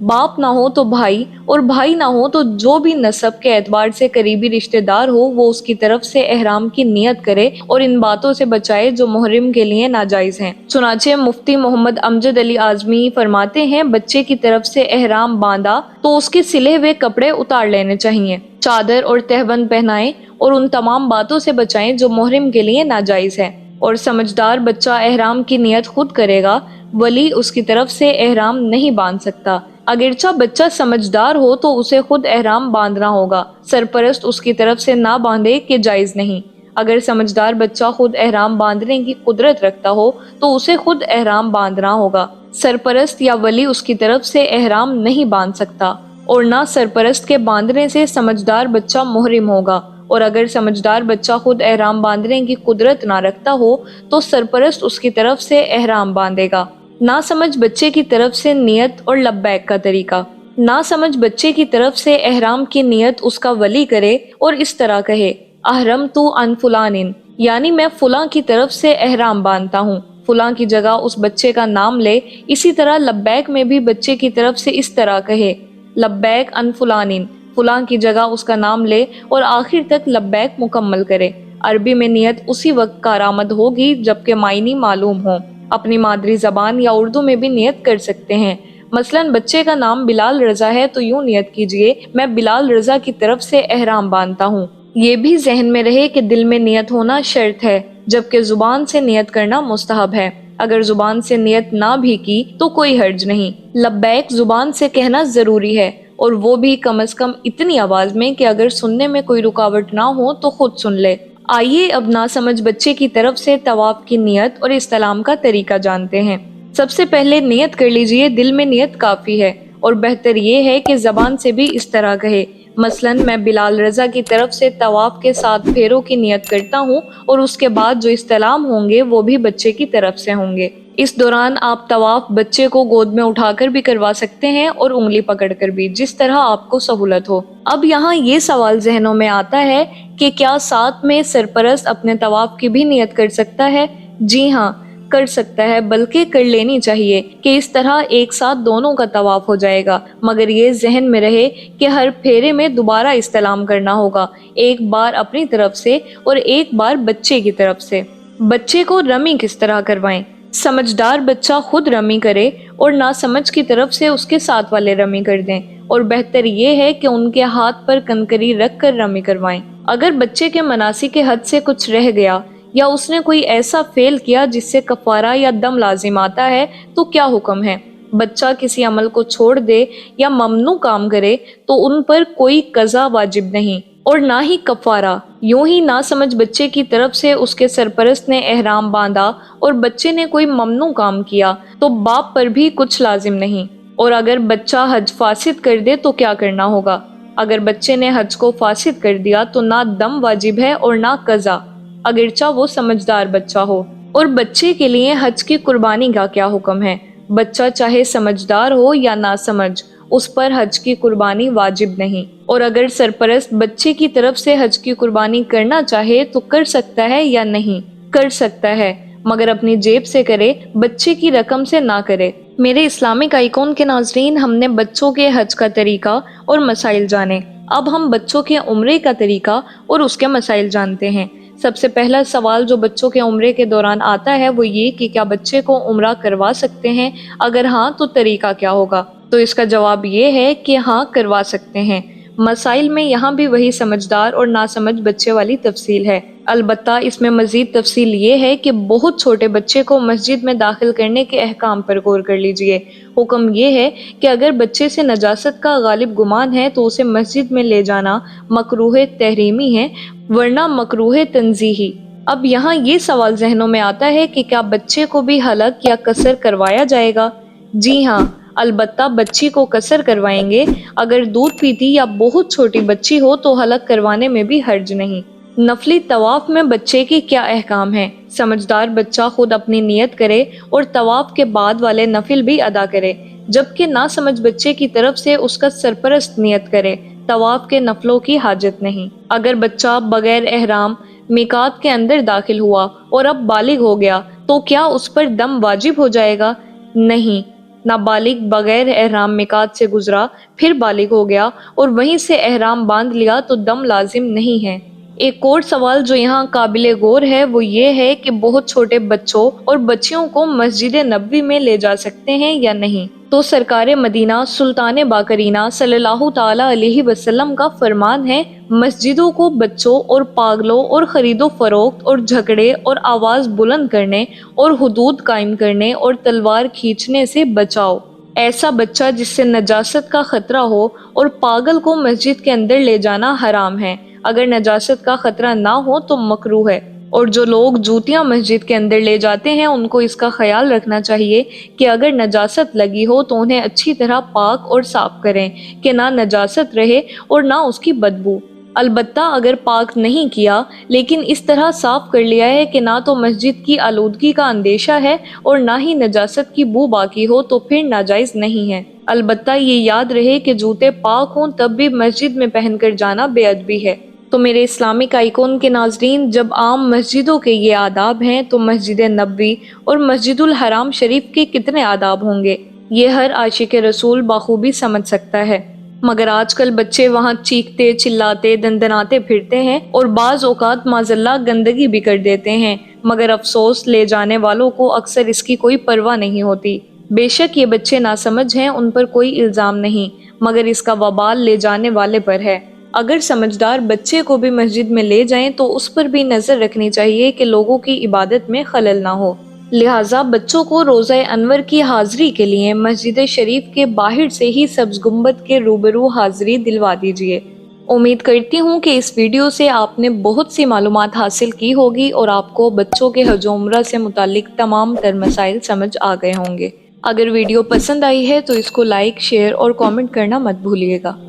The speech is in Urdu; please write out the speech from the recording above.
باپ نہ ہو تو بھائی، اور بھائی نہ ہو تو جو بھی نسب کے اعتبار سے قریبی رشتہ دار ہو وہ اس کی طرف سے احرام کی نیت کرے اور ان باتوں سے بچائے جو محرم کے لیے ناجائز ہیں۔ چنانچہ مفتی محمد امجد علی اعظمی فرماتے ہیں، بچے کی طرف سے احرام باندھا تو اس کے سلے ہوئے کپڑے اتار لینے چاہیے، چادر اور تہبند پہنائیں اور ان تمام باتوں سے بچائیں جو محرم کے لیے ناجائز ہے۔ اور سمجھدار بچہ احرام کی نیت خود کرے گا، ولی اس کی طرف سے احرام نہیں باندھ سکتا۔ اگرچہ بچہ سمجھدار ہو تو اسے خود احرام باندھنا ہوگا، سرپرست اس کی طرف سے نہ باندھے کہ جائز نہیں۔ اگر سمجھدار بچہ خود احرام باندھنے کی قدرت رکھتا ہو تو اسے خود احرام باندھنا ہوگا، سرپرست یا ولی اس کی طرف سے احرام نہیں باندھ سکتا، اور نہ سرپرست کے باندھنے سے سمجھدار بچہ محرم ہوگا۔ اور اگر سمجھدار بچہ خود احرام باندھنے کی قدرت نہ رکھتا ہو تو سرپرست اس کی طرف سے احرام باندھے گا۔ نہ سمجھ بچے کی طرف سے نیت اور لبیک کا طریقہ۔ نہ سمجھ بچے کی طرف سے احرام کی نیت اس کا ولی کرے اور اس طرح کہے، احرمت عن فلان، یعنی میں فلاں کی طرف سے احرام باندھتا ہوں، فلاں کی جگہ اس بچے کا نام لے۔ اسی طرح لبیک میں بھی بچے کی طرف سے اس طرح کہے، لبیک عن فلان، فلاں کی جگہ اس کا نام لے اور آخر تک لبیک مکمل کرے۔ عربی میں نیت اسی وقت کارآمد ہوگی جبکہ معنی معلوم ہوں۔ اپنی مادری زبان یا اردو میں بھی نیت کر سکتے ہیں۔ مثلاً بچے کا نام بلال رضا ہے تو یوں نیت کیجئے، میں بلال رضا کی طرف سے احرام باندھتا ہوں۔ یہ بھی ذہن میں رہے کہ دل میں نیت ہونا شرط ہے جبکہ زبان سے نیت کرنا مستحب ہے۔ اگر زبان سے نیت نہ بھی کی تو کوئی حرج نہیں۔ لبیک زبان سے کہنا ضروری ہے، اور وہ بھی کم از کم اتنی آواز میں کہ اگر سننے میں کوئی رکاوٹ نہ ہو تو خود سن لے۔ آئیے اب ناسمجھ بچے کی طرف سے طواف کی نیت اور استلام کا طریقہ جانتے ہیں۔ سب سے پہلے نیت کر لیجئے، دل میں نیت کافی ہے، اور بہتر یہ ہے کہ زبان سے بھی اس طرح کہے۔ مثلاً میں بلال رضا کی طرف سے طواف کے 7 پھیروں کی نیت کرتا ہوں، اور اس کے بعد جو استلام ہوں گے وہ بھی بچے کی طرف سے ہوں گے۔ اس دوران آپ طواف بچے کو گود میں اٹھا کر بھی کروا سکتے ہیں اور انگلی پکڑ کر بھی، جس طرح آپ کو سہولت ہو۔ اب یہاں یہ سوال ذہنوں میں آتا ہے کہ کیا ساتھ میں سرپرست اپنے طواف کی بھی نیت کر سکتا ہے؟ جی ہاں، کر سکتا ہے، بلکہ کر لینی چاہیے کہ اس طرح ایک ساتھ دونوں کا طواف ہو جائے گا، مگر یہ ذہن میں رہے کہ ہر پھیرے میں دوبارہ استلام کرنا ہوگا، ایک بار اپنی طرف سے اور ایک بار بچے کی طرف سے۔ بچے کو رمی کس طرح کروائیں؟ سمجھدار بچہ خود رمی کرے اور ناسمجھ کی طرف سے اس کے ساتھ والے رمی کر دیں، اور بہتر یہ ہے کہ ان کے ہاتھ پر کنکری رکھ کر رمی کروائیں۔ اگر بچے کے مناسک کے حد سے کچھ رہ گیا یا اس نے کوئی ایسا فعل کیا جس سے کفارہ یا دم لازم آتا ہے تو کیا حکم ہے؟ بچہ کسی عمل کو چھوڑ دے یا ممنوع کام کرے تو ان پر کوئی قضا واجب نہیں اور نہ ہی کفارہ۔ یوں ہی ناسمجھ بچے کی طرف سے اس کے سرپرست نے احرام باندھا اور بچے نے کوئی ممنوع کام کیا تو باپ پر بھی کچھ لازم نہیں۔ اور اگر بچہ حج فاسد کر دے تو کیا کرنا ہوگا؟ اگر بچے نے حج کو فاسد کر دیا تو نہ دم واجب ہے اور نہ قضا، اگرچہ وہ سمجھدار بچہ ہو۔ اور بچے کے لیے حج کی قربانی کا کیا حکم ہے؟ بچہ چاہے سمجھدار ہو یا نہ سمجھ، اس پر حج کی قربانی واجب نہیں۔ اور اگر سرپرست بچے کی طرف سے حج کی قربانی کرنا چاہے تو کر سکتا ہے یا نہیں؟ کر سکتا ہے، مگر اپنی جیب سے کرے، بچے کی رقم سے نہ کرے۔ میرے اسلامک آئیکن کے ناظرین، ہم نے بچوں کے حج کا طریقہ اور مسائل جانے۔ اب ہم بچوں کے عمرے کا طریقہ اور اس کے مسائل جانتے ہیں۔ سب سے پہلا سوال جو بچوں کے عمرے کے دوران آتا ہے وہ یہ کہ کیا بچے کو عمرہ کروا سکتے ہیں؟ اگر ہاں تو طریقہ کیا ہوگا؟ تو اس کا جواب یہ ہے کہ ہاں، کروا سکتے ہیں۔ مسائل میں یہاں بھی وہی سمجھدار اور ناسمجھ بچے والی تفصیل ہے، البتہ اس میں مزید تفصیل یہ ہے کہ بہت چھوٹے بچے کو مسجد میں داخل کرنے کے احکام پر غور کر لیجئے۔ حکم یہ ہے کہ اگر بچے سے نجاست کا غالب گمان ہے تو اسے مسجد میں لے جانا مکروہ تحریمی ہے، ورنہ مکروہ تنزیہی۔ اب یہاں یہ سوال ذہنوں میں آتا ہے کہ کیا بچے کو بھی حلق یا قصر کروایا جائے گا؟ جی ہاں، البتہ بچی کو قصر کروائیں گے۔ اگر دودھ پیتی یا بہت چھوٹی بچی ہو تو حلق کروانے میں بھی حرج نہیں۔ نفلی طواف میں بچے کے کیا احکام ہیں؟ سمجھدار بچہ خود اپنی نیت کرے اور طواف کے بعد والے نفل بھی ادا کرے، جبکہ ناسمجھ بچے کی طرف سے اس کا سرپرست نیت کرے۔ طواف کے نفلوں کی حاجت نہیں۔ اگر بچہ بغیر احرام میقات کے اندر داخل ہوا اور اب بالغ ہو گیا تو کیا اس پر دم واجب ہو جائے گا؟ نہیں، نابالغ بغیر احرام میقات سے گزرا پھر بالغ ہو گیا اور وہیں سے احرام باندھ لیا تو دم لازم نہیں ہے۔ ایک اور سوال جو یہاں قابل غور ہے وہ یہ ہے کہ بہت چھوٹے بچوں اور بچیوں کو مسجد نبوی میں لے جا سکتے ہیں یا نہیں؟ تو سرکار مدینہ سلطان باقرینہ صلی اللہ تعالی علیہ وسلم کا فرمان ہے، مسجدوں کو بچوں اور پاگلوں اور خرید و فروخت اور جھگڑے اور آواز بلند کرنے اور حدود قائم کرنے اور تلوار کھینچنے سے بچاؤ۔ ایسا بچہ جس سے نجاست کا خطرہ ہو اور پاگل کو مسجد کے اندر لے جانا حرام ہے، اگر نجاست کا خطرہ نہ ہو تو مکروہ ہے۔ اور جو لوگ جوتیاں مسجد کے اندر لے جاتے ہیں ان کو اس کا خیال رکھنا چاہیے کہ اگر نجاست لگی ہو تو انہیں اچھی طرح پاک اور صاف کریں کہ نہ نجاست رہے اور نہ اس کی بدبو۔ البتہ اگر پاک نہیں کیا لیکن اس طرح صاف کر لیا ہے کہ نہ تو مسجد کی آلودگی کا اندیشہ ہے اور نہ ہی نجاست کی بو باقی ہو تو پھر ناجائز نہیں ہے۔ البتہ یہ یاد رہے کہ جوتے پاک ہوں تب بھی مسجد میں پہن کر جانا بے ادبی ہے۔ تو میرے اسلامک آئیکن کے ناظرین، جب عام مسجدوں کے یہ آداب ہیں تو مسجد نبوی اور مسجد الحرام شریف کے کتنے آداب ہوں گے، یہ ہر عاشق رسول بخوبی سمجھ سکتا ہے۔ مگر آج کل بچے وہاں چیختے چلاتے دندناتے پھرتے ہیں اور بعض اوقات معاذاللہ گندگی بھی کر دیتے ہیں، مگر افسوس لے جانے والوں کو اکثر اس کی کوئی پرواہ نہیں ہوتی۔ بے شک یہ بچے ناسمجھ ہیں، ان پر کوئی الزام نہیں، مگر اس کا وبال لے جانے والے پر ہے۔ اگر سمجھدار بچے کو بھی مسجد میں لے جائیں تو اس پر بھی نظر رکھنی چاہیے کہ لوگوں کی عبادت میں خلل نہ ہو۔ لہٰذا بچوں کو روزہ انور کی حاضری کے لیے مسجد شریف کے باہر سے ہی سبز گنبد کے روبرو حاضری دلوا دیجیے۔ امید کرتی ہوں کہ اس ویڈیو سے آپ نے بہت سی معلومات حاصل کی ہوگی اور آپ کو بچوں کے حج و عمرہ سے متعلق تمام تر مسائل سمجھ آ گئے ہوں گے۔ اگر ویڈیو پسند آئی ہے تو اس کو لائک، شیئر اور کامنٹ کرنا مت بھولیے گا۔